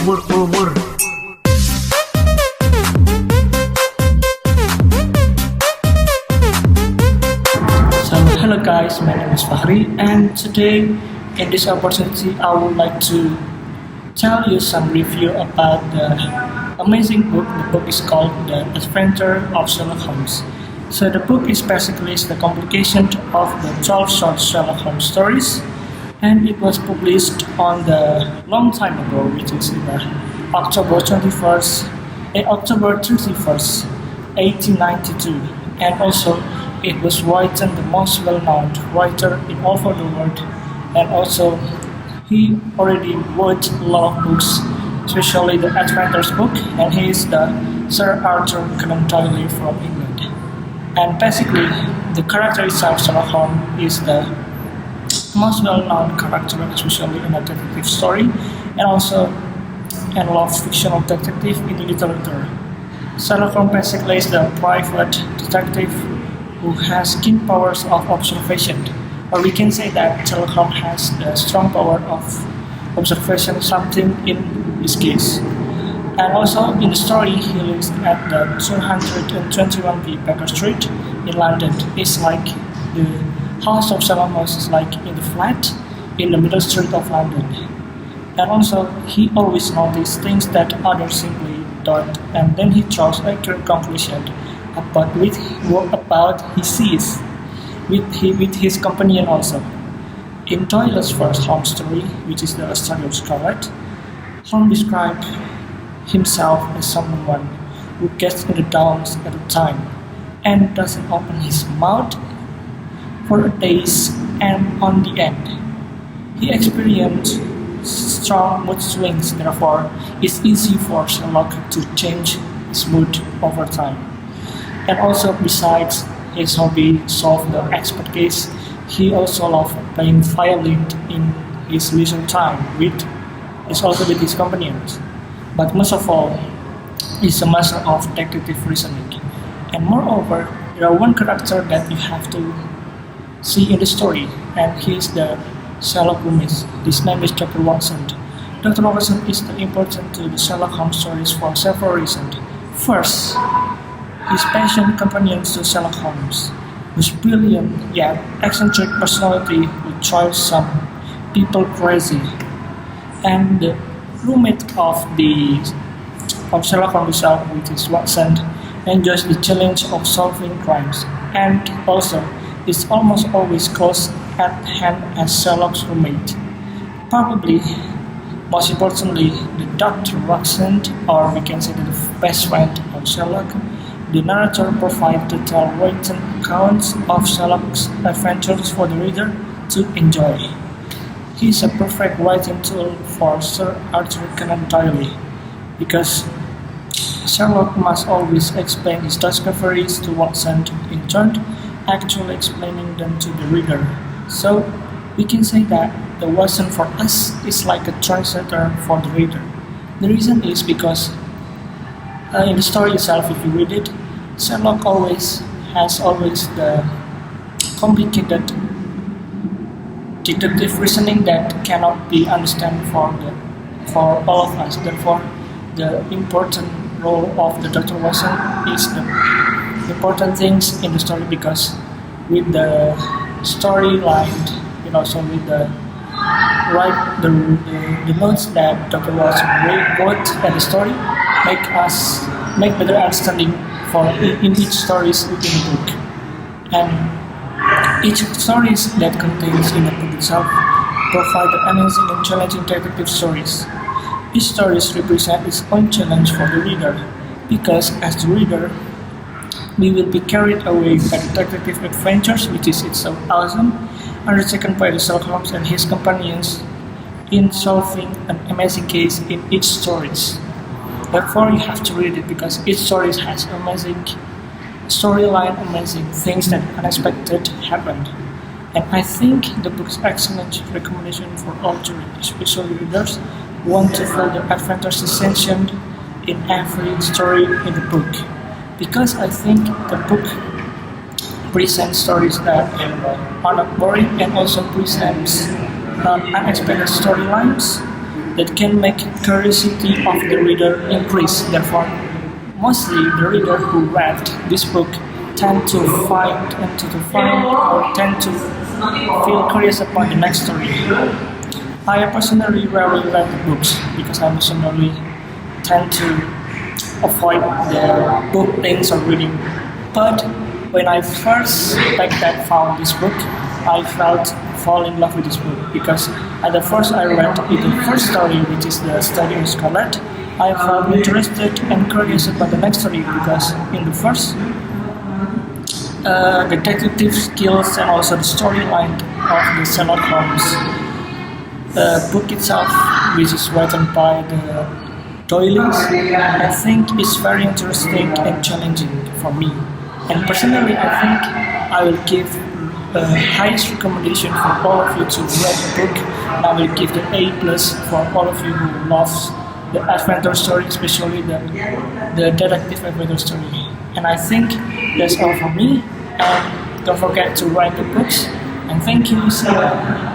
Mur. So hello guys, my name is Fakhri, and today in this opportunity I would like to tell you some review about the amazing book. The book is called The Adventure of Sherlock Holmes. So the book is basically the compilation of the 12 short Sherlock Holmes stories, and it was published on the long time ago, which is in the October 31st, 1892, and also it was written the most well-known writer in all over the world, and also he already wrote a lot of books, especially the Adventures book, and he is the Sir Arthur Conan Doyle from England. And basically, the character itself, Sherlock Holmes, is the most well-known character, especially in a detective story, and also in love fictional detective in literature. Sherlock Holmes basically is the private detective who has keen powers of observation, or we can say that Sherlock Holmes has the strong power of observation, something in his case. And also in the story, he lives at the 221B Baker Street in London. It's like the house of Sherlock Holmes is like in the flat in the middle street of London. And also he always notices things that others simply don't, and then he draws accurate conclusion about he sees with his companion also. In Doyle's first Holmes story, which is the story of Scarlet, Holmes describes himself as someone who gets in the downs at a time and doesn't open his mouth for days, and on the end he experienced strong mood swings. Therefore, it's easy for Sherlock to change his mood over time. And also, besides his hobby solve the expert case, he also loves playing violin in his leisure time with his companions. But most of all, he's a master of detective reasoning. And moreover, there are one character that you have to see in the story, and he's the Sherlock Holmes. His name is Dr. Watson. Dr. Watson is important to the Sherlock Holmes stories for several reasons. First, his passion companions to Sherlock Holmes, whose brilliant yet eccentric personality would drive some people crazy. And the roommate of Sherlock Holmes himself, which is Watson, enjoys the challenge of solving crimes, and also is almost always close at hand as Sherlock's roommate. Probably, most importantly, the Dr. Watson, or we can say the best friend of Sherlock. The narrator provides detailed written accounts of Sherlock's adventures for the reader to enjoy. He is a perfect writing tool for Sir Arthur Conan Doyle, because Sherlock must always explain his discoveries to Watson, in turn actually explaining them to the reader. So we can say that the Watson for us is like a translator for the reader. The reason is because in the story itself, if you read it, Sherlock has always the complicated deductive reasoning that cannot be understood for all of us. Therefore, the important role of the Dr. Watson is the important things in the story, because with the storyline, so with the notes that Dr. Watson wrote at the story make better understanding for in each stories within the book. And each stories that contains in the book itself provide amazing and challenging detective stories. Each stories represent its own challenge for the reader, because as the reader, we will be carried away by the detective adventures, which is itself awesome, undertaken by the Sherlock Holmes and his companions in solving an amazing case in each stories. Therefore, you have to read it, because each story has amazing storyline, amazing things that unexpected happened. And I think the book's excellent recommendation for all to read, especially readers who want to feel the adventures essential in every story in the book. Because I think the book presents stories that are not boring, and also presents unexpected storylines that can make curiosity of the reader increase. Therefore, mostly the reader who read this book tend to find or tend to feel curious about the next story. I personally rarely read the books because I personally tend to avoid the book things or reading. But when I first back then found this book, I felt fall in love with this book because at the first I read the first story, which is the story of Scarlet. I felt interested and curious about the next story because in the first detective skills and also the storyline of the Sherlock Holmes. The book itself, which is written by the Doyle's, I think is very interesting and challenging for me. And personally, I think I will give the highest recommendation for all of you to read the book. And I will give the A plus for all of you who loves the adventure story, especially the detective adventure story. And I think that's all for me. And don't forget to write the books. And thank you. See you.